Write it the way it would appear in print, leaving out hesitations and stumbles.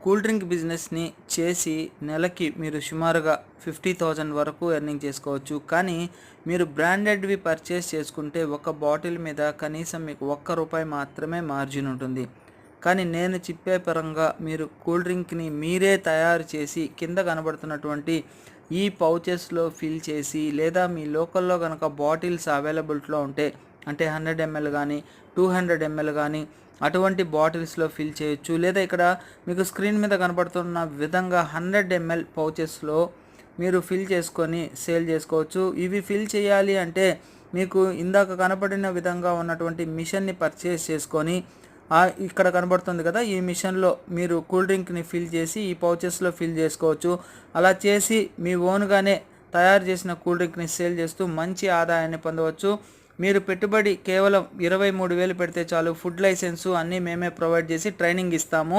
Cool drink బిజినెస్ని చేసి నెలకి మీరు సుమారుగా 50,000 వరకు ఎర్నింగ్ చేసుకోవచ్చు. కానీ మీరు బ్రాండెడ్వి పర్చేస్ చేసుకుంటే ఒక బాటిల్ మీద కనీసం మీకు ₹1 మాత్రమే మార్జిన్ ఉంటుంది. కానీ నేను చెప్పే పరంగా మీరు కూల్ డ్రింక్ని మీరే తయారు చేసి కింద కనబడుతున్నటువంటి ఈ పౌచెస్లో ఫిల్ చేసి, లేదా మీ లోకల్లో కనుక బాటిల్స్ అవైలబిలిటీలో ఉంటే, అంటే 100 ml కానీ 200 ml కానీ అటువంటి బాటిల్స్లో ఫిల్ చేయొచ్చు. లేదా ఇక్కడ మీకు స్క్రీన్ మీద కనపడుతున్న విధంగా 100 ml పౌచెస్లో మీరు ఫిల్ చేసుకొని సేల్ చేసుకోవచ్చు. ఇవి ఫిల్ చేయాలి అంటే మీకు ఇందాక కనపడిన విధంగా ఉన్నటువంటి మిషన్ని పర్చేస్ చేసుకొని, ఇక్కడ కనబడుతుంది కదా, ఈ మిషన్లో మీరు కూల్ డ్రింక్ని ఫిల్ చేసి ఈ పౌచెస్లో ఫిల్ చేసుకోవచ్చు. అలా చేసి మీ ఓన్గానే తయారు చేసిన కూల్ డ్రింక్ని సేల్ చేస్తూ మంచి ఆదాయాన్ని పొందవచ్చు. మీరు పెట్టుబడి కేవలం 23,000 పెడితే చాలు. ఫుడ్ లైసెన్సు అన్నీ మేమే ప్రొవైడ్ చేసి ట్రైనింగ్ ఇస్తాము.